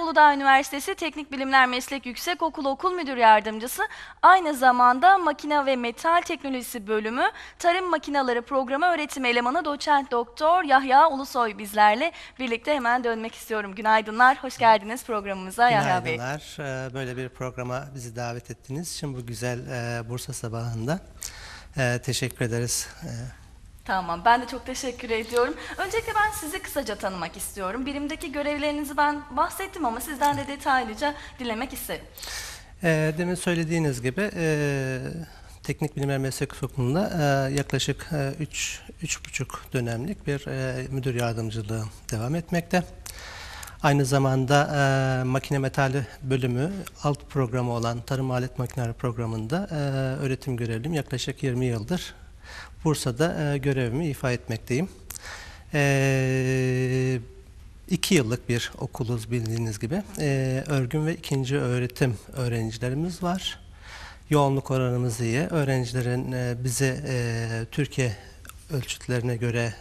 Uludağ Üniversitesi Teknik Bilimler Meslek Yüksekokulu Okul Müdür Yardımcısı, aynı zamanda Makine ve Metal Teknolojisi Bölümü Tarım Makineleri Programı Öğretim Elemanı Doçent Doktor Yahya Ulusoy bizlerle birlikte. Hemen dönmek istiyorum. Günaydınlar, hoş geldiniz programımıza Yahya Bey. Günaydınlar. Böyle bir programa bizi davet ettiğiniz için bu güzel Bursa sabahında teşekkür ederiz. Tamam, ben de çok teşekkür ediyorum. Öncelikle ben sizi kısaca tanımak istiyorum. Birimdeki görevlerinizi ben bahsettim ama sizden de detaylıca dinlemek isterim. Demin söylediğiniz gibi Teknik Bilimler Meslek Yüksekokulu'nda yaklaşık 3,5 dönemlik bir müdür yardımcılığı devam etmekte. Aynı zamanda makine metali bölümü alt programı olan Tarım Alet Makineleri programında öğretim görevliyim. Yaklaşık 20 yıldır Bursa'da görevimi ifa etmekteyim. 2 yıllık bir okuluz bildiğiniz gibi. Örgün ve ikinci öğretim öğrencilerimiz var. Yoğunluk oranımız iyi. Öğrencilerin bize Türkiye ölçütlerine göre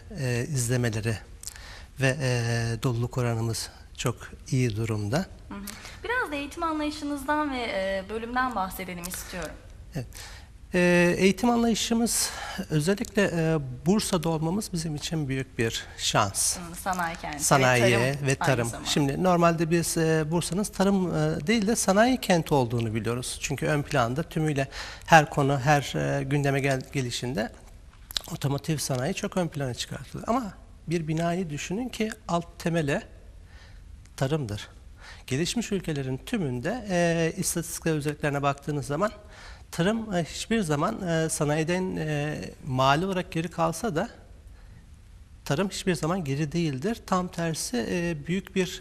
izlemeleri ve doluluk oranımız çok iyi durumda. Biraz da eğitim anlayışınızdan ve bölümden bahsedelim istiyorum. Evet. Eğitim anlayışımız özellikle Bursa'da olmamız bizim için büyük bir şans. Sanayi kenti, Sanayi ve aynı tarım. zamanda. Şimdi normalde biz Bursa'nın tarım değil de sanayi kenti olduğunu biliyoruz. Çünkü ön planda tümüyle her konu, her gündeme gelişinde otomotiv sanayi çok ön plana çıkartılır. Ama bir binayı düşünün ki alt temeli tarımdır. Gelişmiş ülkelerin tümünde istatistik özelliklerine baktığınız zaman tarım hiçbir zaman sanayiden mali olarak geri kalsa da tarım hiçbir zaman geri değildir. Tam tersi büyük bir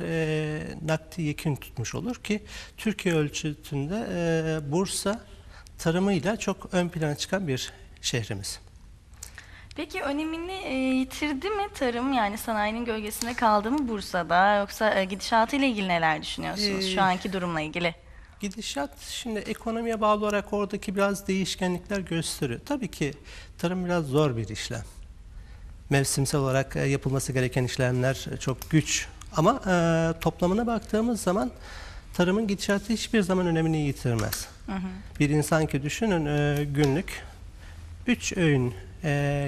nakdi yekün tutmuş olur ki Türkiye ölçütünde Bursa tarımıyla çok ön plana çıkan bir şehrimiz. Peki önemini yitirdi mi tarım, yani sanayinin gölgesinde kaldı mı Bursa'da, yoksa gidişatıyla ilgili neler düşünüyorsunuz şu anki durumla ilgili? Gidişat şimdi ekonomiye bağlı olarak oradaki biraz değişkenlikler gösteriyor. Tabii ki tarım biraz zor bir işlem. Mevsimsel olarak yapılması gereken işlemler çok güç. Ama toplamına baktığımız zaman tarımın gidişatı hiçbir zaman önemini yitirmez. Bir insan ki düşünün günlük 3 öğün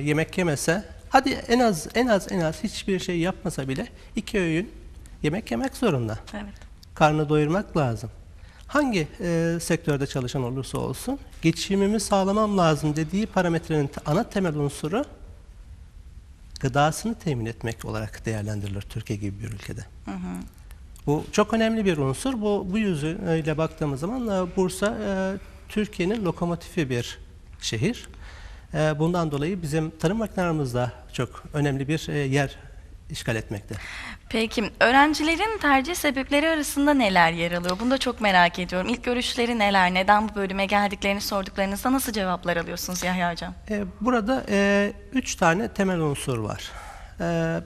yemek yemese, hadi en az hiçbir şey yapmasa bile 2 öğün yemek yemek zorunda. Evet. Karnı doyurmak lazım. Hangi sektörde çalışan olursa olsun geçimimi sağlamam lazım dediği parametrenin ana temel unsuru gıdasını temin etmek olarak değerlendirilir Türkiye gibi bir ülkede. Bu çok önemli bir unsur. Bu yüzüyle baktığımız zaman Bursa Türkiye'nin lokomotifi bir şehir. Bundan dolayı bizim tarım makinelerimiz de çok önemli bir yer işgal etmekte. Peki öğrencilerin tercih sebepleri arasında neler yer alıyor? Bunu da çok merak ediyorum. İlk görüşleri neler? Neden bu bölüme geldiklerini sorduklarınızda nasıl cevaplar alıyorsunuz Yahya Hocam? Burada 3 tane temel unsur var.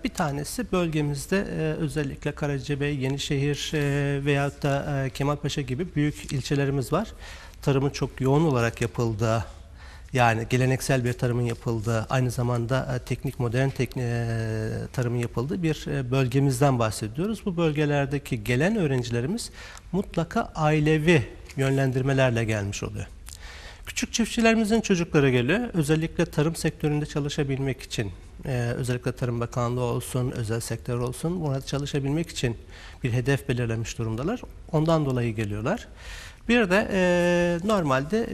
Bir tanesi bölgemizde özellikle Karacabey, Yenişehir veyahut da Kemalpaşa gibi büyük ilçelerimiz var. Tarımın çok yoğun olarak yapıldığı, yani geleneksel bir tarımın yapıldığı, aynı zamanda teknik modern tarımın yapıldığı bir bölgemizden bahsediyoruz. Bu bölgelerdeki gelen öğrencilerimiz mutlaka ailevi yönlendirmelerle gelmiş oluyor. Küçük çiftçilerimizin çocukları geliyor. Özellikle tarım sektöründe çalışabilmek için, özellikle Tarım Bakanlığı olsun, özel sektör olsun, burada çalışabilmek için bir hedef belirlemiş durumdalar. Ondan dolayı geliyorlar. Bir de normalde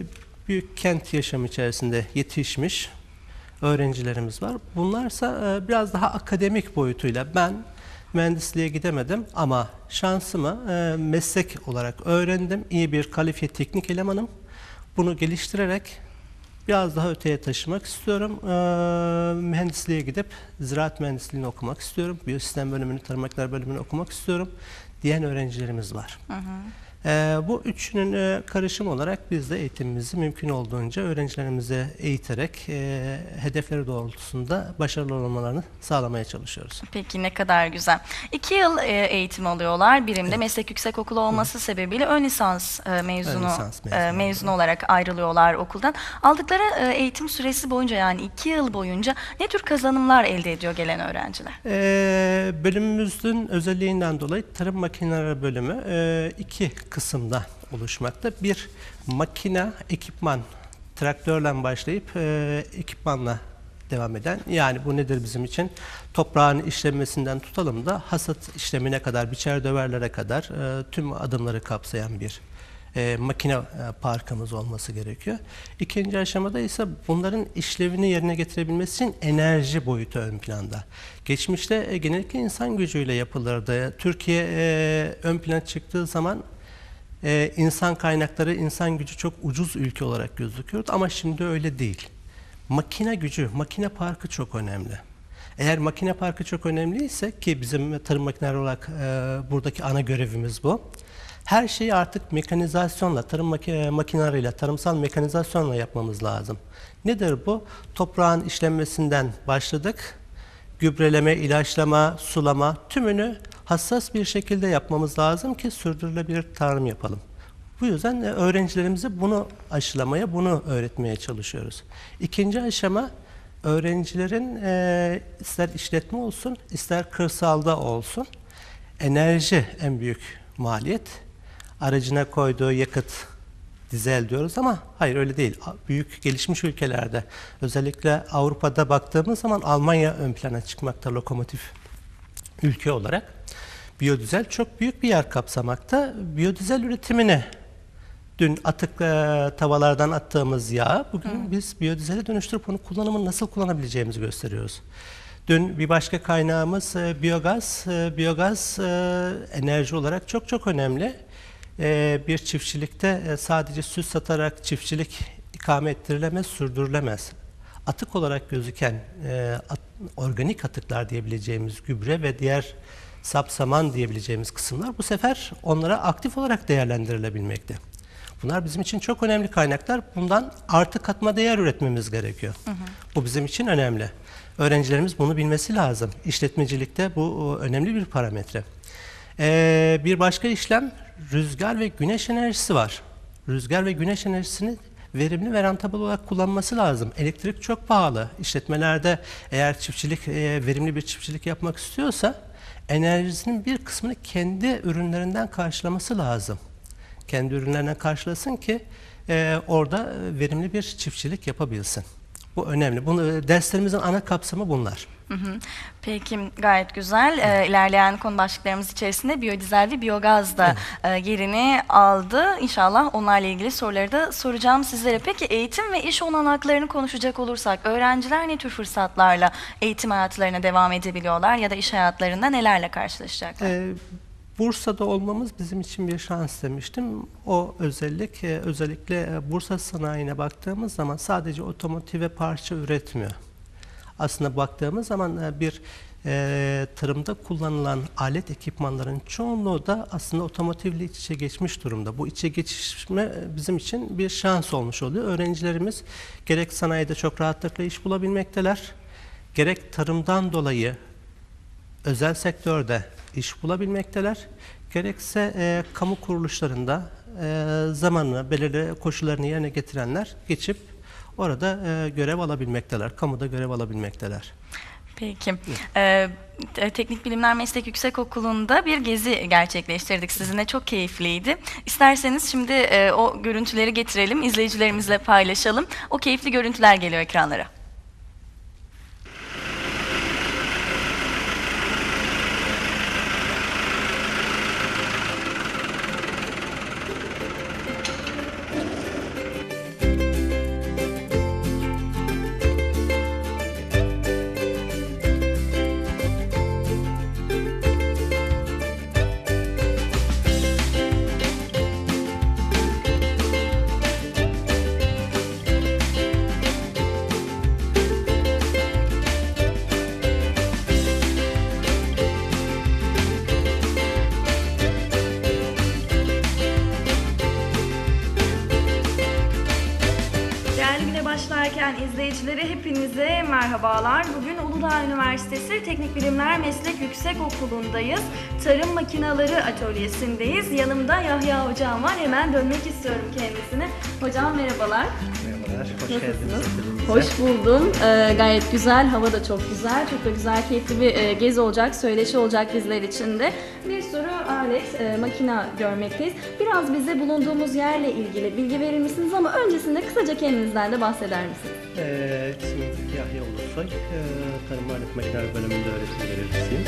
büyük kent yaşamı içerisinde yetişmiş öğrencilerimiz var. Bunlarsa biraz daha akademik boyutuyla, ben mühendisliğe gidemedim ama şansımı meslek olarak öğrendim. İyi bir kalifiye teknik elemanım. Bunu geliştirerek biraz daha öteye taşımak istiyorum. Mühendisliğe gidip ziraat mühendisliğini okumak istiyorum. Biyosistem bölümünü, tarım makineleri bölümünü okumak istiyorum diyen öğrencilerimiz var. Bu üçünün karışımı olarak biz de eğitimimizi mümkün olduğunca öğrencilerimize eğiterek hedefleri doğrultusunda başarılı olmalarını sağlamaya çalışıyoruz. Peki ne kadar güzel. 2 yıl eğitim alıyorlar. Birimde meslek yüksekokulu olması sebebiyle ön lisans mezunu olarak ayrılıyorlar okuldan. Aldıkları eğitim süresi boyunca, yani 2 yıl boyunca ne tür kazanımlar elde ediyor gelen öğrenciler? Bölümümüzün özelliğinden dolayı tarım makineleri bölümü iki kısımda oluşmakta. Bir, makine, ekipman, traktörle başlayıp ekipmanla devam eden, yani bu nedir bizim için? Toprağın işlenmesinden tutalım da hasat işlemine kadar, biçer döverlere kadar tüm adımları kapsayan bir makine parkımız olması gerekiyor. İkinci aşamada ise bunların işlevini yerine getirebilmesi için enerji boyutu ön planda. Geçmişte genellikle insan gücüyle yapılırdı. Türkiye ön plana çıktığı zaman insan kaynakları, insan gücü çok ucuz ülke olarak gözüküyordu ama şimdi öyle değil. Makine gücü, makine parkı çok önemli. Eğer makine parkı çok önemliyse, ki bizim tarım makineleri olarak buradaki ana görevimiz bu. Her şeyi artık mekanizasyonla, tarım makineleriyle, tarımsal mekanizasyonla yapmamız lazım. Nedir bu? Toprağın işlenmesinden başladık. Gübreleme, ilaçlama, sulama tümünü hassas bir şekilde yapmamız lazım ki sürdürülebilir tarım yapalım. Bu yüzden öğrencilerimize bunu aşılamaya, bunu öğretmeye çalışıyoruz. İkinci aşama, öğrencilerin ister işletme olsun, ister kırsalda olsun, enerji en büyük maliyet. Aracına koyduğu yakıt, dizel diyoruz ama hayır öyle değil. Büyük gelişmiş ülkelerde, özellikle Avrupa'da baktığımız zaman Almanya ön plana çıkmakta lokomotif ülke olarak. Biyodizel çok büyük bir yer kapsamakta. Biyodizel üretimine, dün atık tavalardan attığımız yağı bugün biz biyodizele dönüştürüp onu kullanımını nasıl kullanabileceğimizi gösteriyoruz. Dün bir başka kaynağımız biyogaz. Biyogaz enerji olarak çok çok önemli. Bir çiftçilikte sadece süt satarak çiftçilik ikame ettirilemez, sürdürülemez. Atık olarak gözüken organik atıklar diyebileceğimiz gübre ve diğer sapsaman diyebileceğimiz kısımlar bu sefer onlara aktif olarak değerlendirilebilmekte. Bunlar bizim için çok önemli kaynaklar. Bundan artı katma değer üretmemiz gerekiyor. Bu bizim için önemli. Öğrencilerimiz bunu bilmesi lazım. İşletmecilikte bu önemli bir parametre. Bir başka işlem, rüzgar ve güneş enerjisi var. Rüzgar ve güneş enerjisini verimli ve rentable olarak kullanması lazım. Elektrik çok pahalı. İşletmelerde eğer çiftçilik, verimli bir çiftçilik yapmak istiyorsa enerjisinin bir kısmını kendi ürünlerinden karşılaması lazım. Kendi ürünlerinden karşılasın ki orada verimli bir çiftçilik yapabilsin. Bu önemli. Derslerimizin ana kapsamı bunlar. Peki, gayet güzel. İlerleyen konu başlıklarımız içerisinde biyodizel ve biyogaz da yerini aldı. İnşallah onlarla ilgili soruları da soracağım sizlere. Peki eğitim ve iş olanaklarını konuşacak olursak, öğrenciler ne tür fırsatlarla eğitim hayatlarına devam edebiliyorlar ya da iş hayatlarında nelerle karşılaşacaklar? Bursa'da olmamız bizim için bir şans demiştim. O özellik, özellikle Bursa sanayine baktığımız zaman sadece otomotive parça üretmiyor. Aslında baktığımız zaman bir tarımda kullanılan alet ekipmanların çoğunluğu da aslında otomotivle iç içe geçmiş durumda. Bu içe geçişme bizim için bir şans olmuş oluyor. Öğrencilerimiz gerek sanayide çok rahatlıkla iş bulabilmekteler, gerek tarımdan dolayı özel sektörde iş bulabilmekteler, gerekse kamu kuruluşlarında zamanını, belirli koşullarını yerine getirenler geçip orada görev alabilmekteler, kamuda görev alabilmekteler. Peki. Teknik Bilimler Meslek Yüksekokulu'nda bir gezi gerçekleştirdik sizinle. Çok keyifliydi. İsterseniz şimdi o görüntüleri getirelim, izleyicilerimizle paylaşalım. O keyifli görüntüler geliyor ekranlara. Ekran izleyicileri hepinize merhabalar. Bugün Uludağ Üniversitesi Teknik Bilimler Meslek Yüksekokulu'ndayız. Tarım Makineleri Atölyesi'ndeyiz. Yanımda Yahya Hocam var. Hemen dönmek istiyorum kendisine. Hocam merhabalar. Merhabalar, hoş geldiniz. Hoş buldum. Gayet güzel, hava da çok güzel. Çok da güzel, keyifli bir gezi olacak, söyleşi olacak bizler için de. Bir sürü alet, makina görmekteyiz. Biraz bize bulunduğumuz yerle ilgili bilgi verir misiniz ama öncesinde kısaca kendinizden de bahseder misiniz? İsmim Yahya Ulusoy. Tarım Alet Makineleri bölümünde öğretim görevlisiyim.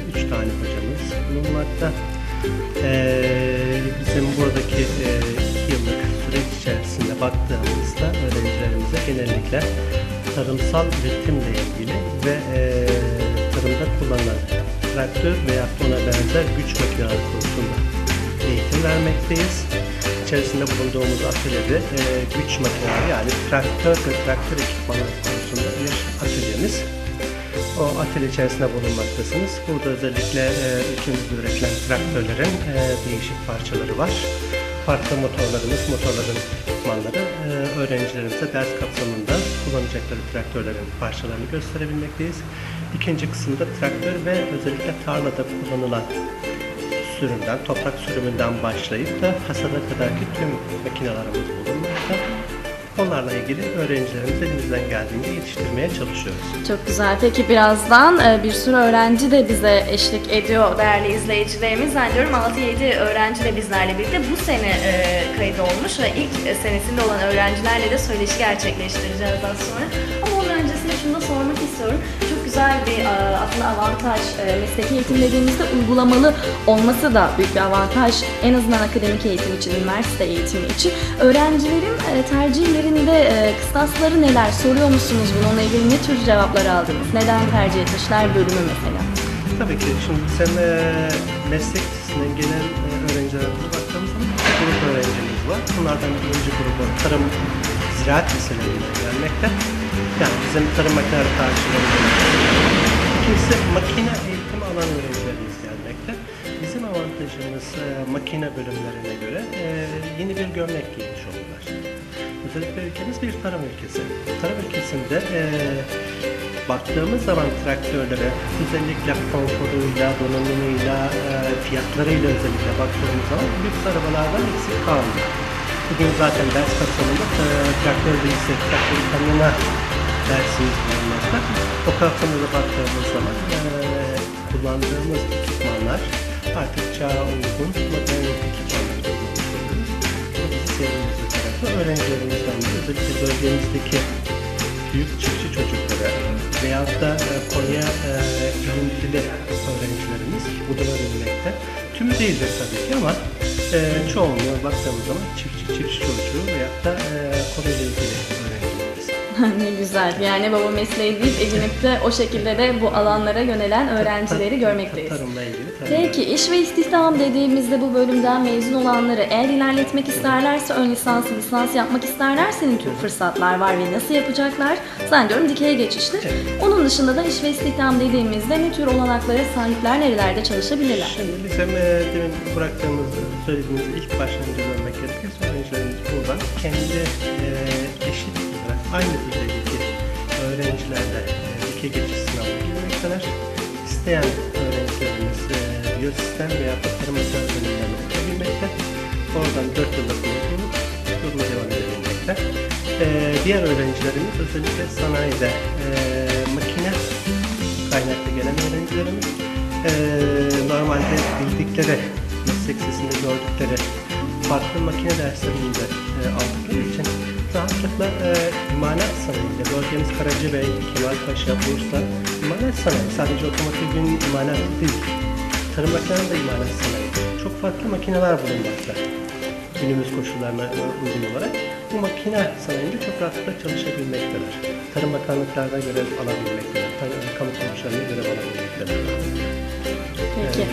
3 tane hocamız bulunmakta. Bizim buradaki 2 yıllık süreç içerisinde baktığımızda öğrencilerimize genellikle tarımsal üretimle ilgili ve tarımda kullanılan traktör veya ona benzer güç makineleri konusunda eğitim vermekteyiz. İçerisinde bulunduğumuz atölyede güç makineleri yani traktör ve traktör ekipmanları konusunda bir atölyemiz. O atölye içerisinde bulunmaktasınız. Burada özellikle ülkemizde üretilen traktörlerin değişik parçaları var. Farklı motorların ekipmanları öğrencilerimize ders kapsamında kullanacakları traktörlerin parçalarını gösterebilmekteyiz. İkinci kısımda traktör ve özellikle tarlada kullanılan sürümden, toprak sürümünden başlayıp da hasada kadarki tüm makinelerimiz bulunmakta. Onlarla ilgili öğrencilerimizi elimizden geldiğince yetiştirmeye çalışıyoruz. Çok güzel. Peki birazdan bir sürü öğrenci de bize eşlik ediyor değerli izleyicilerimiz. Zannediyorum 6-7 öğrenci de bizlerle birlikte bu sene kayıt olmuş ve ilk senesinde olan öğrencilerle de söyleşi gerçekleştireceğiz daha sonra. Ama onun öncesinde şunu da sormak istiyorum. Çok güzel bir aslında avantaj. Mesleki eğitim dediğimizde uygulamalı olması da büyük bir avantaj. En azından akademik eğitim için, üniversite eğitimi için. Öğrencilerin tercihlerinde kıstasları neler? Soruyor musunuz bununla ilgili? Ne tür cevaplar aldınız? Neden tercih etmişler bölümü mesela? Tabii ki. Şimdi sen meslek lisesinden gelen öğrencilerimize baktığımız zaman iki grup öğrencimiz var. Bunlardan birinci grubu tarım ziraat liselerinden gelmekte. Yani bizim tarım makineleri karşılığında. İkincisi makine eğitimi alan öğrencilerimiz gelmekte. Bizim avantajımız makine bölümlerine göre yeni bir gömlek giymiş olurlar. Özellikle ülkemiz bir tarım ülkesi. Tarım ülkesinde baktığımız zaman traktörlere özellikle konforuyla, donanımıyla, fiyatlarıyla özellikle baktığımız zaman lüks arabalardan eksik kalmıyor. Bugün zaten ders kapsamında traktör bilgisi, traktör tanımına dersimiz bulunmakta. O kapsamda baktığımız zaman kullandığımız ekipmanlar artık çağa uygun modern ekipmanlar kullanmış oluyoruz. Bu bizi sevdiğimiz tarafı öğrencilerimizden de özellikle bölgemizdeki büyük çiftçi çocuklara veyahut da Konya ilintili öğrencilerimiz burada öğrenmekte. Tümü değildir tabii ki ama çoğunluğu baktığımız zaman çiftçi çocuğu veyahut da konuyla ilgili öğrencilerimiz. Ne güzel. Yani baba mesleği deyip edinip de o şekilde de bu alanlara yönelen öğrencileri görmekteyiz. Tarımla ilgili. Peki iş ve istihdam dediğimizde bu bölümden mezun olanları eğer ilerletmek isterlerse ön lisans yapmak isterlerse ne tür fırsatlar var ve nasıl yapacaklar? Zannediyorum dikey geçişli. Evet. Onun dışında da iş ve istihdam dediğimizde ne tür olanaklara sahipler, nerelerde çalışabilirler? Şimdi bizim demin söylediğimiz ilk başlangıcı dönmek gerekirse öğrencilerimiz buradan kendi eşit olarak aynı düzeydeki öğrencilerle dikey geçiş sınavına girmekteler. İsteyen öğrencilerimiz biyosistem veya tarım bölümlerine okuyabilmekte. Oradan 4 yıllık mezun yoluna devam edebilmekte. Diğer öğrencilerimiz özellikle sanayide makine kaynaklı gelen öğrencilerimiz normalde bildikleri, meslek lisesinde gördükleri farklı makine derslerinde aldıkları için rahatlıkla imalat sanayinde, bölgemiz Karacabey, Kemalpaşa, Bursa, imalat sanayi sadece otomotivin imalatı değil, tarım makinelerinin de imalat sanayi. Çok farklı makineler bulunmakta günümüz koşullarına uygun olarak. Bu makine sanayinde çok rahatlıkla çalışabilmektedir. Tarım bakanlıklarına görev alabilmektedir. Kamu kuruluşlarına görev alabilmektedir. Peki.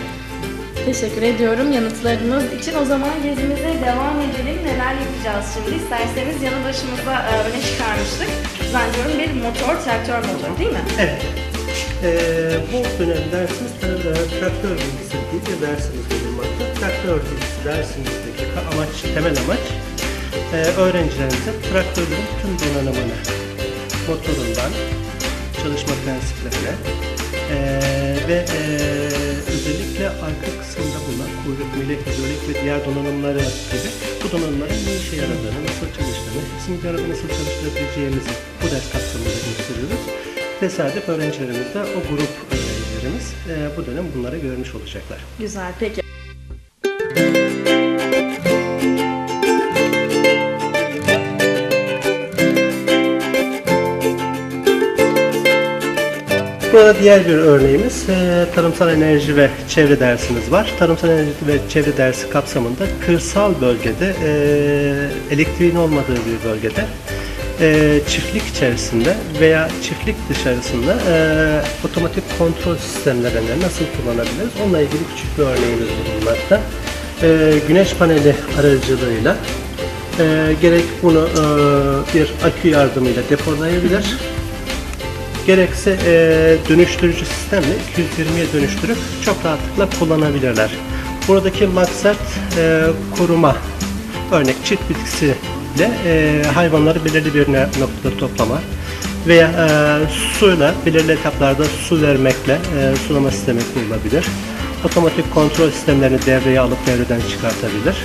Teşekkür ediyorum yanıtlarınız için. O zaman gezimize devam edelim. Neler yapacağız şimdi? İsterseniz yanı başımıza öne çıkarmıştık. Zannediyorum bir traktör motoru değil mi? Evet. Bu dönem dersimiz traktör bilgisi diye bir dersimiz bulunmakta. Traktör bilgisi dersimizdeki temel amaç öğrencilerimize traktörlerin tüm donanımını, motorundan çalışma prensiplerine ve özellikle arka kısımda bulunan kuyruk, milek, hidrolik ve diğer donanımları gibi bu donanımların ne işe yaradığını, nasıl çalıştığını, hepsini bir arada nasıl çalıştırabileceğimizi bu ders kapsamında gösteriyoruz. Tesadüf öğrencilerimiz de o grup öğrencilerimiz bu dönem bunları görmüş olacaklar. Güzel, peki. Burada diğer bir örneğimiz tarımsal enerji ve çevre dersimiz var. Tarımsal enerji ve çevre dersi kapsamında kırsal bölgede, elektriğin olmadığı bir bölgede, çiftlik içerisinde veya çiftlik dışarısında otomatik kontrol sistemlerini nasıl kullanabiliriz? Onunla ilgili küçük bir örneğimiz bulunmakta. Güneş paneli aracılığıyla gerek bunu bir akü yardımıyla depolayabilir, gerekse dönüştürücü sistemle 220'ye dönüştürüp çok rahatlıkla kullanabilirler. Buradaki maksat koruma, örnek çit bitkisiyle hayvanları belirli bir noktada toplama veya suyla belirli etaplarda su vermekle sulama sistemi kurulabilir. Otomatik kontrol sistemlerini devreye alıp devreden çıkartabilir.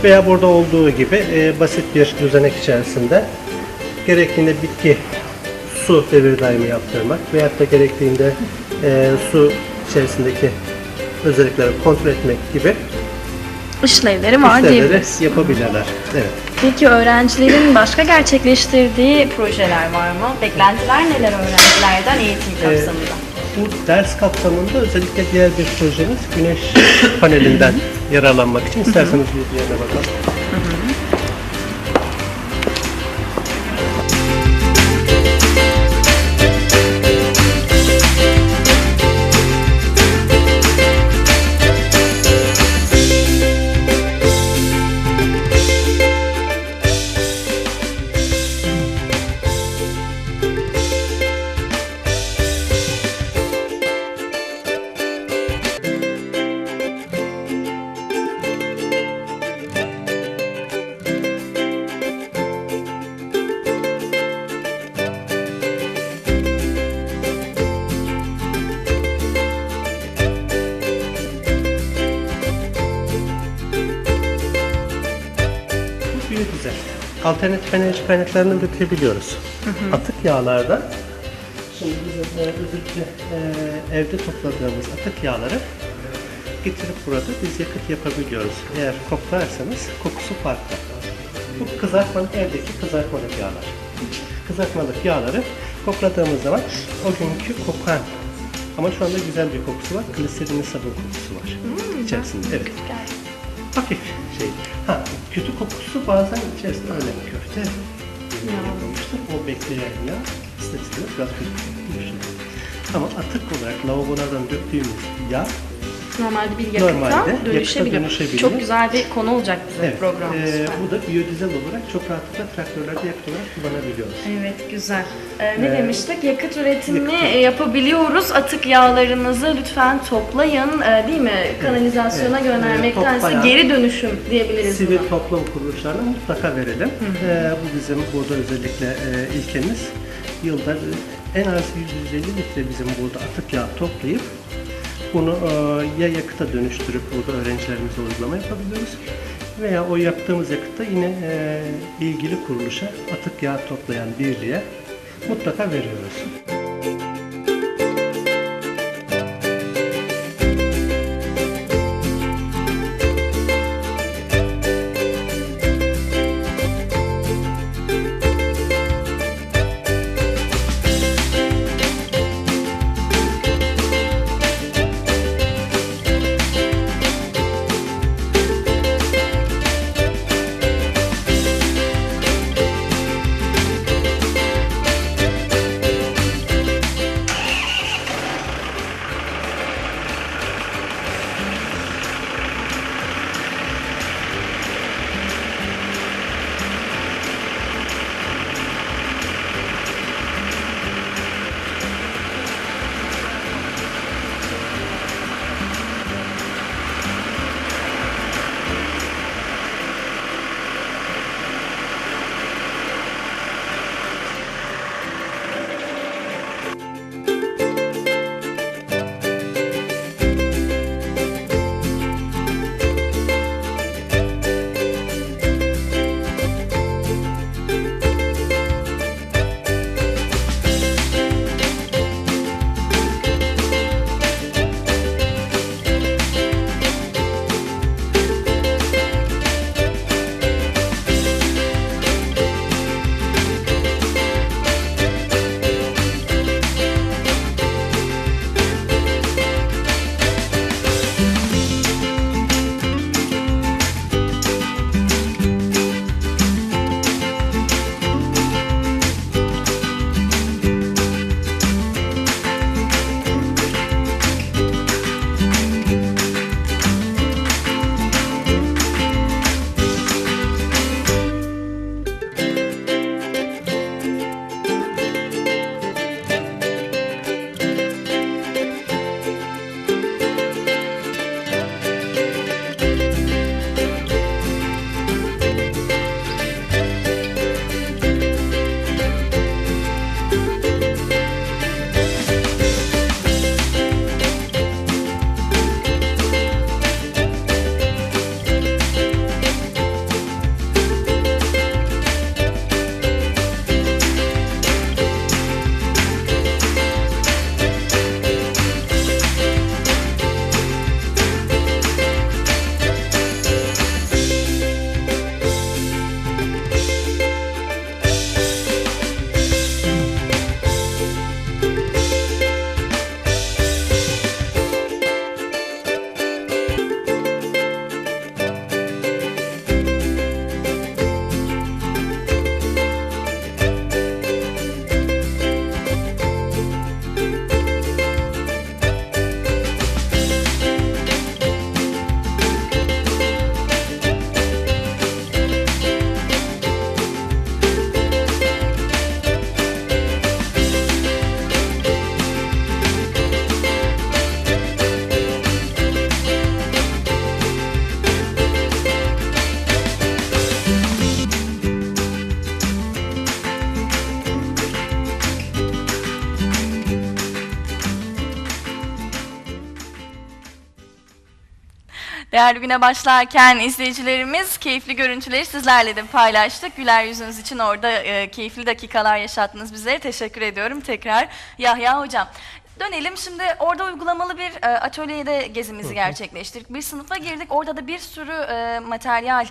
Veya burada olduğu gibi basit bir düzenek içerisinde gerektiğinde bitki su devir daimi yaptırmak veyahut da gerektiğinde su içerisindeki özellikleri kontrol etmek gibi işlevleri var işlevleri diyebiliriz. yapabilirler. Evet. Peki öğrencilerin başka gerçekleştirdiği projeler var mı? Beklentiler neler öğrencilerden eğitim kapsamında? Bu ders kapsamında özellikle diğer bir projemiz güneş panelinden yararlanmak için isterseniz bir yerine bakalım. Güzel. Alternatif enerji kaynaklarını üretebiliyoruz. Atık yağlarda, şimdi biz özellikle evde topladığımız atık yağları getirip burada biz yakıt yapabiliyoruz. Eğer koklarsanız kokusu farklı. Bu kızartmalık, evdeki kızartmalık yağlar. Kızartmalık yağları kokladığımız zaman o günkü kokan ama şu anda güzel bir kokusu var. Gliserin sabun kokusu var içerisinde. Evet. Hafif şey. Kötü kokusu bazen içerisinde öyle bir köfte yapılmıştır. O bekleyen yağ ister istemez biraz kötü kokuyor. Ama atık olarak lavabolardan döktüğümüz yağ Normalde bir yakıta dönüşebilir. Çok güzel bir konu olacak bizim programımız. Bu da biyodizel olarak çok rahatlıkla traktörlerde yakıt olarak kullanabiliyoruz. Evet, güzel. Ne demiştik? Yakıt üretimi yapabiliyoruz. Atık yağlarınızı lütfen toplayın, değil mi? Kanalizasyona göndermektense geri dönüşüm diyebiliriz Sivil buna. toplum kuruluşlarına mutlaka verelim. Bu bizim burada özellikle ilkemiz. Yılda en az 150 litre bizim burada atık yağ toplayıp bunu ya yakıta dönüştürüp burada öğrencilerimize uygulama yapabiliyoruz veya o yaptığımız yakıtta yine ilgili kuruluşa atık yağ toplayan birliğe mutlaka veriyoruz. Değerli güne başlarken izleyicilerimiz keyifli görüntüleri sizlerle de paylaştık. Güler yüzünüz için orada keyifli dakikalar yaşattınız bizlere. Teşekkür ediyorum tekrar Yahya Hocam. Dönelim şimdi, orada uygulamalı bir atölyede gezimizi gerçekleştirdik. Bir sınıfa girdik, orada da bir sürü materyal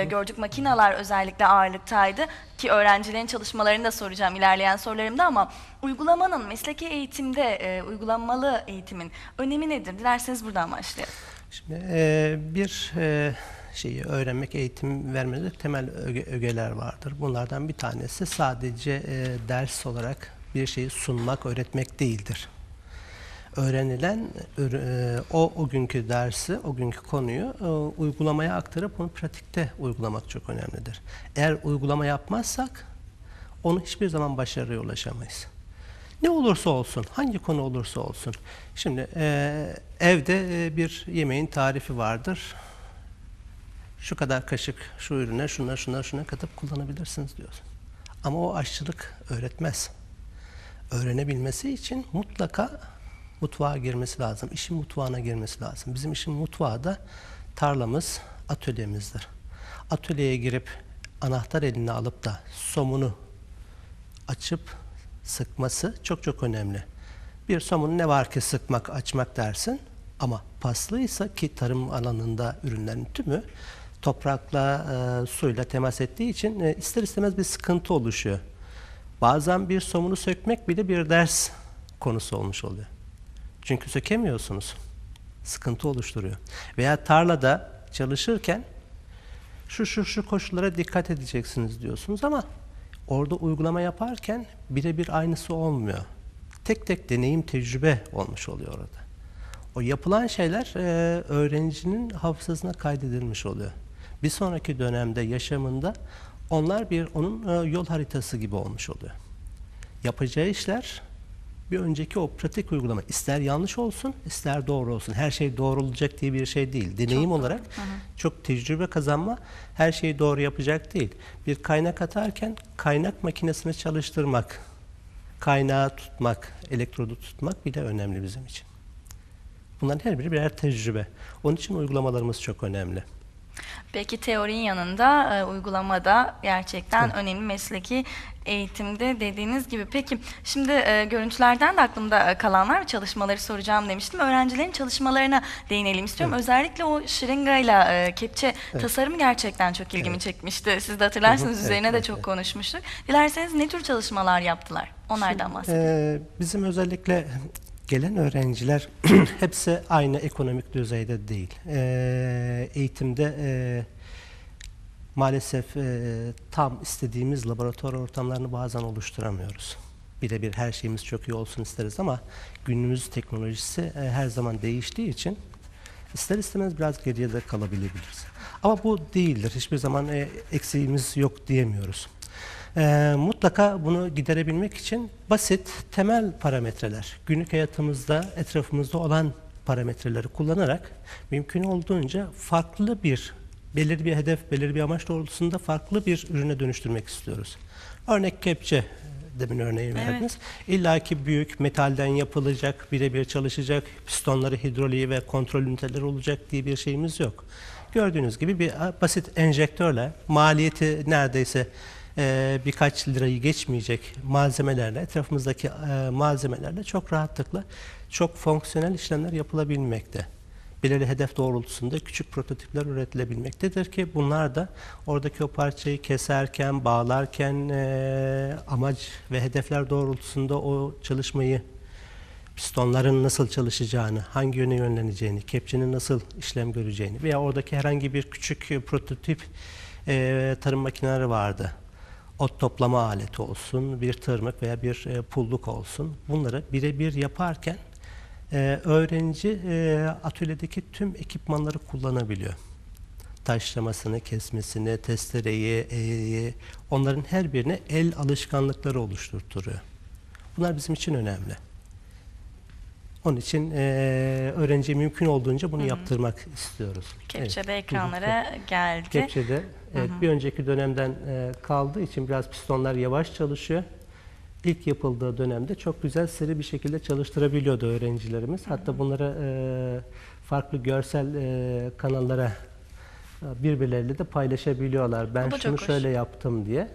gördük. Makineler özellikle ağırlıktaydı ki öğrencilerin çalışmalarını da soracağım ilerleyen sorularımda, ama uygulamanın mesleki eğitimde, uygulamalı eğitimin önemi nedir? Dilerseniz buradan başlayalım. Şimdi bir şeyi öğrenmek, eğitim vermede temel ögeler vardır. Bunlardan bir tanesi sadece ders olarak bir şeyi sunmak, öğretmek değildir. Öğrenilen o günkü dersi, o günkü konuyu uygulamaya aktarıp onu pratikte uygulamak çok önemlidir. Eğer uygulama yapmazsak onu hiçbir zaman başarıya ulaşamayız. Ne olursa olsun, hangi konu olursa olsun. Şimdi evde bir yemeğin tarifi vardır. Şu kadar kaşık şu ürüne, şuna katıp kullanabilirsiniz diyorsun. Ama o aşçılık öğretmez. Öğrenebilmesi için mutlaka mutfağa girmesi lazım. İşin mutfağına girmesi lazım. Bizim işin mutfağı da tarlamız, atölyemizdir. Atölyeye girip anahtar eline alıp da somunu açıp sıkması çok çok önemli. Bir somun ne var ki sıkmak, açmak dersin, ama paslıysa, ki tarım alanında ürünlerin tümü toprakla, suyla temas ettiği için ister istemez bir sıkıntı oluşuyor. Bazen bir somunu sökmek bile bir ders konusu olmuş oluyor. Çünkü sökemiyorsunuz. Sıkıntı oluşturuyor. Veya tarlada çalışırken şu koşullara dikkat edeceksiniz diyorsunuz, ama orada uygulama yaparken birebir aynısı olmuyor. Tek tek deneyim, tecrübe olmuş oluyor orada. O yapılan şeyler öğrencinin hafızasına kaydedilmiş oluyor. Bir sonraki dönemde yaşamında onlar onun yol haritası gibi olmuş oluyor. Yapacağı işler bir önceki o pratik uygulama, ister yanlış olsun, ister doğru olsun. Her şey doğru olacak diye bir şey değil. Deneyim olarak çok tecrübe kazanma, her şeyi doğru yapacak değil. Bir kaynak atarken kaynak makinesini çalıştırmak, kaynağı tutmak, elektrodu tutmak bile önemli bizim için. Bunların her biri birer tecrübe. Onun için uygulamalarımız çok önemli. Peki teorinin yanında uygulamada gerçekten önemli mesleki eğitimde dediğiniz gibi. Peki şimdi görüntülerden de aklımda kalanlar ve çalışmaları soracağım demiştim. Öğrencilerin çalışmalarına değinelim istiyorum. Özellikle o şırıngayla kepçe tasarımı gerçekten çok ilgimi çekmişti. Siz de hatırlarsınız, üzerine de çok konuşmuştuk. Dilerseniz ne tür çalışmalar yaptılar? Onlardan bahsedelim. Bizim özellikle gelen öğrenciler hepsi aynı ekonomik düzeyde değil. Eğitimde maalesef tam istediğimiz laboratuvar ortamlarını bazen oluşturamıyoruz. Birebir her şeyimiz çok iyi olsun isteriz, ama günümüz teknolojisi her zaman değiştiği için ister istemez biraz geriye de kalabiliriz. Ama bu değildir. Hiçbir zaman eksiğimiz yok diyemiyoruz. Mutlaka bunu giderebilmek için basit temel parametreler, günlük hayatımızda etrafımızda olan parametreleri kullanarak mümkün olduğunca farklı belirli bir hedef, belirli bir amaç doğrultusunda farklı bir ürüne dönüştürmek istiyoruz. Örnek kepçe, demin örneği verdiniz. İlla ki büyük, metalden yapılacak, birebir çalışacak, pistonları, hidroliği ve kontrol üniteleri olacak diye bir şeyimiz yok. Gördüğünüz gibi bir basit enjektörle, maliyeti neredeyse birkaç lirayı geçmeyecek malzemelerle, etrafımızdaki malzemelerle çok rahatlıkla çok fonksiyonel işlemler yapılabilmekte. Belirli hedef doğrultusunda küçük prototipler üretilebilmektedir ki bunlar da oradaki o parçayı keserken, bağlarken amaç ve hedefler doğrultusunda o çalışmayı, pistonların nasıl çalışacağını, hangi yöne yönleneceğini, kepçenin nasıl işlem göreceğini veya oradaki herhangi bir küçük prototip tarım makineleri vardı. Ot toplama aleti olsun, bir tırmık veya bir pulluk olsun. Bunları birebir yaparken öğrenci atölyedeki tüm ekipmanları kullanabiliyor. Taşlamasını, kesmesini, testereyi, eğriyi, onların her birine el alışkanlıkları oluşturtuyor. Bunlar bizim için önemli. Onun için öğrenciye mümkün olduğunca bunu yaptırmak istiyoruz. Kepçede ekranlara geldi. Kepçede bir önceki dönemden kaldığı için biraz pistonlar yavaş çalışıyor. İlk yapıldığı dönemde çok güzel seri bir şekilde çalıştırabiliyordu öğrencilerimiz. Hatta bunlara farklı görsel kanallara birbirleriyle de paylaşabiliyorlar. Ben da şunu çok hoş. şöyle yaptım diye.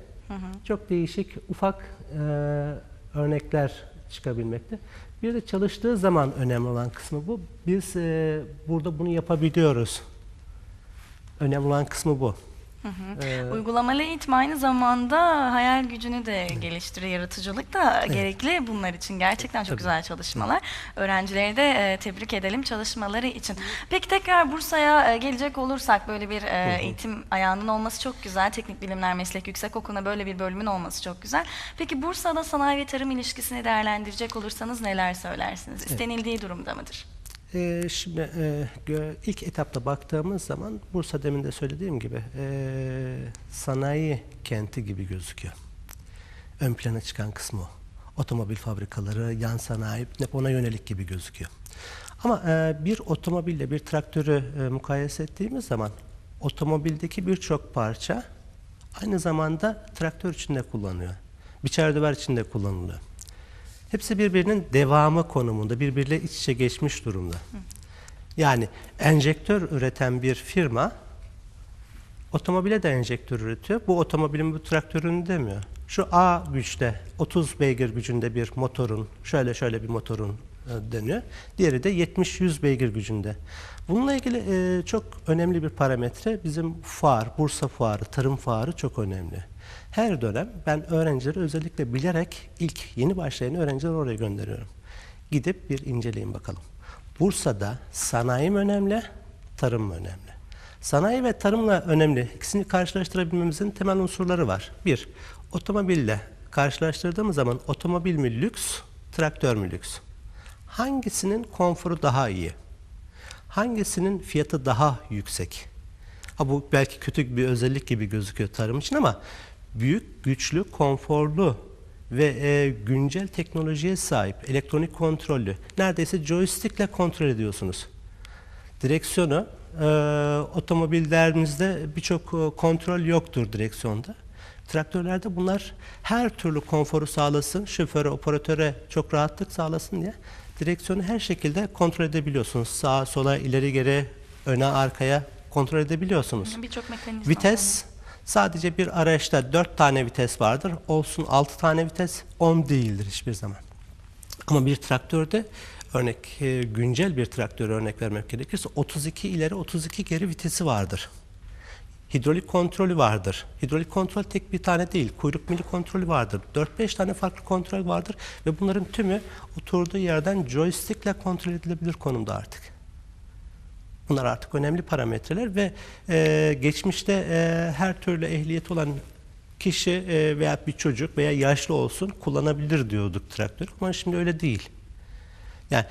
Çok değişik ufak örnekler çıkabilmekte. Bir de çalıştığı zaman önemli olan kısmı bu. Biz burada bunu yapabiliyoruz. Önemli olan kısmı bu. Uygulamalı eğitim aynı zamanda hayal gücünü de geliştiriyor, yaratıcılık da gerekli bunlar için. Gerçekten çok güzel çalışmalar. Öğrencileri de tebrik edelim çalışmaları için. Peki tekrar Bursa'ya gelecek olursak böyle bir eğitim ayağının olması çok güzel. Teknik Bilimler Meslek Yüksekokulu'na böyle bir bölümün olması çok güzel. Peki Bursa'da sanayi ve tarım ilişkisini değerlendirecek olursanız neler söylersiniz? İstenildiği durumda mıdır? Şimdi ilk etapta baktığımız zaman Bursa demin de söylediğim gibi sanayi kenti gibi gözüküyor. Ön plana çıkan kısmı o. Otomobil fabrikaları, yan sanayi hep ona yönelik gibi gözüküyor. Ama bir otomobille bir traktörü mukayese ettiğimiz zaman otomobildeki birçok parça aynı zamanda traktör içinde kullanılıyor. Biçer döver içinde kullanılıyor. Hepsi birbirinin devamı konumunda, birbiriyle iç içe geçmiş durumda. Yani enjektör üreten bir firma otomobile de enjektör üretiyor. Bu otomobilin bu traktörünü demiyor. Şu A güçte 30 beygir gücünde bir motorun, şöyle bir motorun deniyor. Diğeri de 70-100 beygir gücünde. Bununla ilgili çok önemli bir parametre bizim fuar, Bursa Fuarı, Tarım Fuarı çok önemli. Her dönem ben öğrencileri özellikle bilerek ilk yeni başlayan öğrencileri oraya gönderiyorum. Gidip bir inceleyin bakalım. Bursa'da sanayi mi önemli, tarım mı önemli? Sanayi ve tarımla önemli. İkisini karşılaştırabilmemizin temel unsurları var. Bir, otomobille karşılaştırdığımız zaman otomobil mi lüks, traktör mü lüks? Hangisinin konforu daha iyi? Hangisinin fiyatı daha yüksek? Bu belki kötü bir özellik gibi gözüküyor tarım için ama büyük, güçlü, konforlu ve güncel teknolojiye sahip, elektronik kontrollü, neredeyse joystickle kontrol ediyorsunuz. Direksiyonu, otomobillerimizde birçok kontrol yoktur direksiyonda. Traktörlerde bunlar her türlü konforu sağlasın, şoföre, operatöre çok rahatlık sağlasın diye direksiyonu her şekilde kontrol edebiliyorsunuz. Sağa, sola, ileri, geri, öne, arkaya kontrol edebiliyorsunuz. Birçok mekanizma. Vites, sadece bir araçta 4 tane vites vardır. Olsun 6 tane vites, 10 değildir hiçbir zaman. Ama bir traktörde güncel bir traktör örnek vermek gerekirse 32 ileri 32 geri vitesi vardır. Hidrolik kontrolü vardır. Hidrolik kontrol tek bir tane değil. Kuyruk mili kontrolü vardır. 4-5 tane farklı kontrol vardır ve bunların tümü oturduğu yerden joystickle kontrol edilebilir konumda artık. Bunlar artık önemli parametreler ve geçmişte her türlü ehliyeti olan kişi veya bir çocuk veya yaşlı olsun kullanabilir diyorduk traktör ama şimdi öyle değil. Yani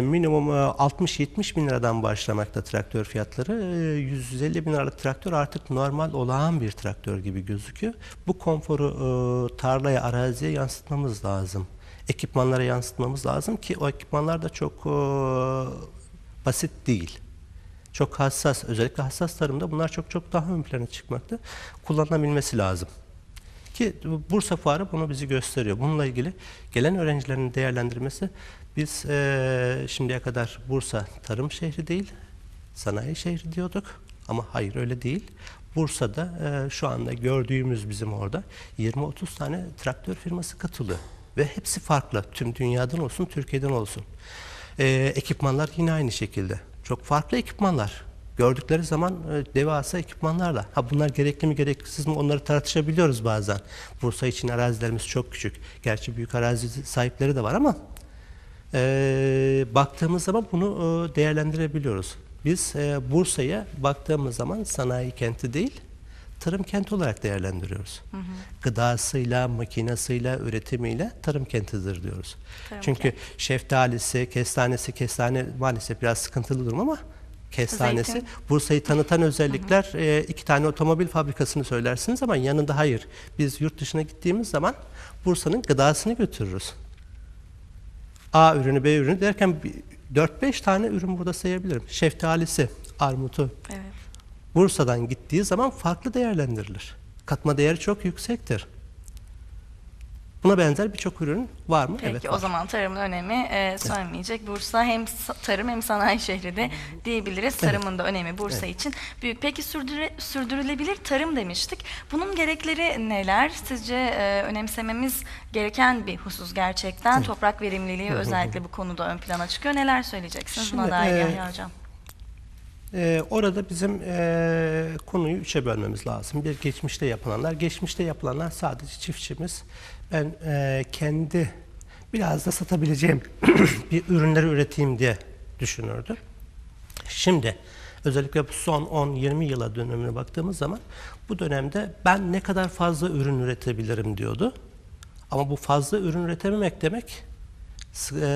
minimum 60-70 bin liradan başlamakta traktör fiyatları. 150 bin liralık traktör artık normal olağan bir traktör gibi gözüküyor. Bu konforu tarlaya, araziye yansıtmamız lazım. Ekipmanlara yansıtmamız lazım ki o ekipmanlar da çok basit değil. Çok hassas, özellikle hassas tarımda bunlar çok daha ön plana çıkmakta. Kullanılabilmesi lazım. Ki Bursa Fuarı bunu bizi gösteriyor. Bununla ilgili gelen öğrencilerin değerlendirmesi biz şimdiye kadar Bursa tarım şehri değil, sanayi şehri diyorduk. Ama hayır öyle değil. Bursa'da şu anda gördüğümüz bizim orada 20-30 tane traktör firması katılıyor. Ve hepsi farklı. Tüm dünyadan olsun, Türkiye'den olsun. Ekipmanlar yine aynı şekilde. Çok farklı ekipmanlar. Gördükleri zaman devasa ekipmanlarla. Bunlar gerekli mi gereksiz mi onları tartışabiliyoruz bazen. Bursa için arazilerimiz çok küçük. Gerçi büyük arazi sahipleri de var ama baktığımız zaman bunu değerlendirebiliyoruz. Biz Bursa'ya baktığımız zaman sanayi kenti değil, tarım kenti olarak değerlendiriyoruz. Gıdasıyla, makinasıyla, üretimiyle tarım kentidir diyoruz. Çünkü şeftalisi, kestane maalesef biraz sıkıntılı durum ama kestanesi, Zeytin. Bursa'yı tanıtan özellikler 2 tane otomobil fabrikasını söylersiniz ama yanında hayır. Biz yurt dışına gittiğimiz zaman Bursa'nın gıdasını götürürüz. A ürünü, B ürünü derken 4-5 tane ürün burada sayabilirim. Şeftalisi, armutu. Evet. Bursa'dan gittiği zaman farklı değerlendirilir. Katma değeri çok yüksektir. Buna benzer birçok ürün var mı? Peki Evet, o var. zaman tarımın önemi sönmeyecek. Bursa hem tarım hem sanayi şehri de diyebiliriz. Tarımın da önemi Bursa için büyük. Peki sürdürülebilir tarım demiştik. Bunun gerekleri neler? Sizce önemsememiz gereken bir husus gerçekten. Toprak verimliliği özellikle bu konuda ön plana çıkıyor. Neler söyleyeceksiniz Şimdi, buna dair Yahya Hocam? Orada bizim konuyu üçe bölmemiz lazım. Bir, geçmişte yapılanlar. Geçmişte yapılanlar sadece çiftçimiz. Ben kendi biraz da satabileceğim bir ürünleri üreteyim diye düşünürdü. Şimdi özellikle bu son 10-20 yıla dönemine baktığımız zaman bu dönemde ben ne kadar fazla ürün üretebilirim diyordu. Ama bu fazla ürün üretememek demek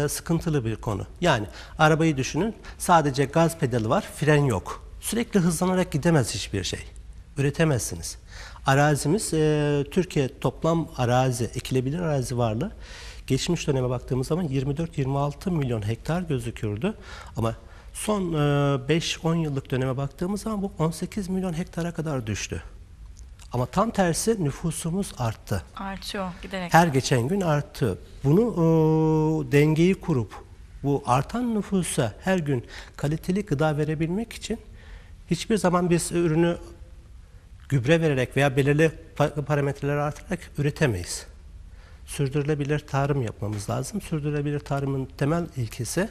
sıkıntılı bir konu. Yani arabayı düşünün, sadece gaz pedalı var, fren yok. Sürekli hızlanarak gidemez hiçbir şey. Üretemezsiniz. Arazimiz, Türkiye toplam arazi, ekilebilir arazi varlığı geçmiş döneme baktığımız zaman 24-26 milyon hektar gözükürdü. Ama son 5-10 yıllık döneme baktığımız zaman bu 18 milyon hektara kadar düştü. Ama tam tersi nüfusumuz arttı. Artıyor giderek. Her geçen gün arttı. Bunu dengeyi kurup bu artan nüfusa her gün kaliteli gıda verebilmek için hiçbir zaman biz ürünü gübre vererek veya belirli parametreleri artırarak üretemeyiz. Sürdürülebilir tarım yapmamız lazım. Sürdürülebilir tarımın temel ilkesi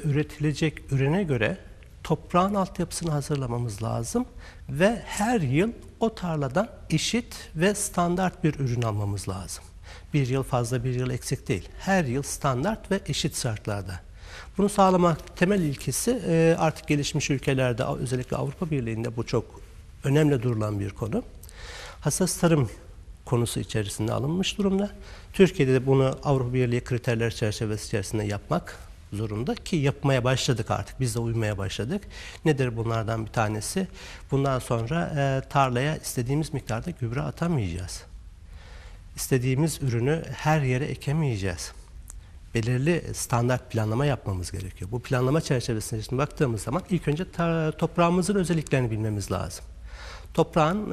üretilecek ürüne göre toprağın altyapısını hazırlamamız lazım ve her yıl o tarladan eşit ve standart bir ürün almamız lazım. Bir yıl fazla, bir yıl eksik değil. Her yıl standart ve eşit şartlarda. Bunu sağlamak temel ilkesi artık gelişmiş ülkelerde, özellikle Avrupa Birliği'nde bu çok önemli durulan bir konu. Hassas tarım konusu içerisinde alınmış durumda. Türkiye'de de bunu Avrupa Birliği kriterler çerçevesi içerisinde yapmak zorunda ki yapmaya başladık artık. Biz de uymaya başladık. Nedir bunlardan bir tanesi? Bundan sonra tarlaya istediğimiz miktarda gübre atamayacağız. İstediğimiz ürünü her yere ekemeyeceğiz. Belirli standart planlama yapmamız gerekiyor. Bu planlama çerçevesine şimdi baktığımız zaman ilk önce toprağımızın özelliklerini bilmemiz lazım. Toprağın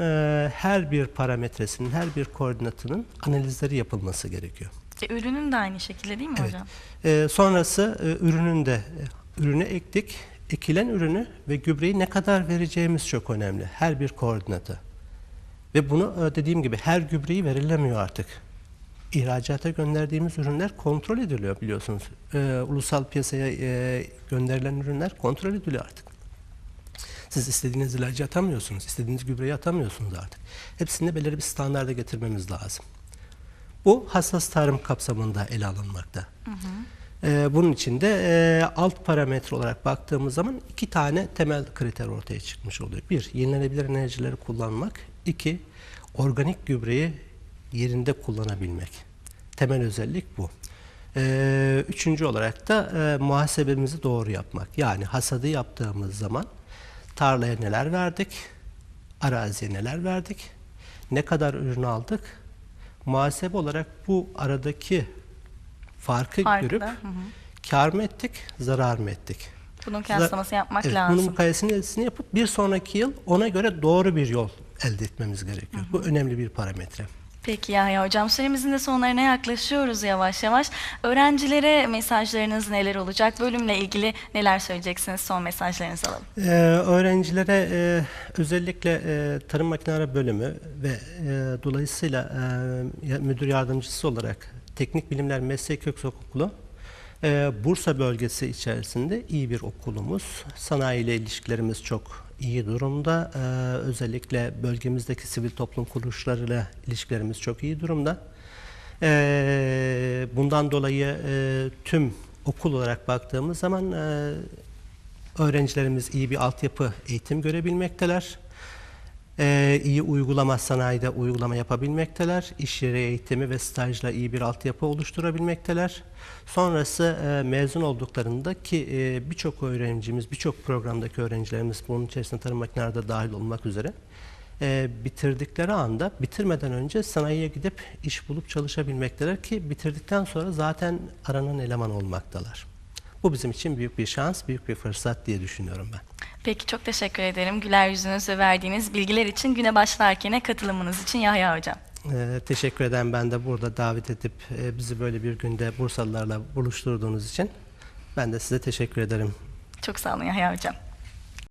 her bir parametresinin, her bir koordinatının analizleri yapılması gerekiyor. Ürünün de aynı şekilde değil mi Evet. hocam? Sonrası ürünün de ürünü ektik. Ekilen ürünü ve gübreyi ne kadar vereceğimiz çok önemli. Her bir koordinatı. Ve bunu dediğim gibi her gübreyi verilemiyor artık. İhracata gönderdiğimiz ürünler kontrol ediliyor biliyorsunuz. Ulusal piyasaya gönderilen ürünler kontrol ediliyor artık. Siz istediğiniz ilacı atamıyorsunuz, istediğiniz gübreyi atamıyorsunuz artık. Hepsini belirli bir standarda getirmemiz lazım. Bu hassas tarım kapsamında ele alınmakta. Bunun için de alt parametre olarak baktığımız zaman iki tane temel kriter ortaya çıkmış oluyor. Bir, yenilenebilir enerjileri kullanmak. İki, organik gübreyi yerinde kullanabilmek. Temel özellik bu. Üçüncü olarak da muhasebemizi doğru yapmak. Yani hasadı yaptığımız zaman tarlaya neler verdik, araziye neler verdik, ne kadar ürün aldık, muhasebe olarak bu aradaki farkı görüp kâr mı ettik, zarar mı ettik? Bunun kıyaslamasını yapmak Evet, lazım. bunun mukayesesini yapıp bir sonraki yıl ona göre doğru bir yol elde etmemiz gerekiyor. Bu önemli bir parametre. Peki Yahya Hocam, süremizin de sonlarına yaklaşıyoruz yavaş yavaş. Öğrencilere mesajlarınız neler olacak? Bölümle ilgili neler söyleyeceksiniz? Son mesajlarınızı alalım. Öğrencilere özellikle tarım makineleri bölümü ve dolayısıyla müdür yardımcısı olarak Teknik Bilimler Meslek Yüksekokulu Bursa bölgesi içerisinde iyi bir okulumuz. Sanayi ile ilişkilerimiz çok iyi durumda. Özellikle bölgemizdeki sivil toplum kuruluşlarıyla ilişkilerimiz çok iyi durumda. Bundan dolayı tüm okul olarak baktığımız zaman öğrencilerimiz iyi bir altyapı eğitim görebilmekteler. İyi uygulama, sanayide uygulama yapabilmekteler. İş yeri eğitimi ve stajla iyi bir altyapı oluşturabilmekteler. Sonrası mezun olduklarında ki birçok öğrencimiz, birçok programdaki öğrencilerimiz bunun içerisinde tarım makineleri de dahil olmak üzere bitirdikleri anda, bitirmeden önce sanayiye gidip iş bulup çalışabilmekteler ki bitirdikten sonra zaten aranan eleman olmaktalar. Bu bizim için büyük bir şans, büyük bir fırsat diye düşünüyorum ben. Peki, çok teşekkür ederim güler yüzünüz ve verdiğiniz bilgiler için, güne başlarken katılımınız için Yahya Hocam. Teşekkür ederim ben de burada davet edip bizi böyle bir günde Bursalılarla buluşturduğunuz için. Ben de size teşekkür ederim. Çok sağ olun Yahya Hocam.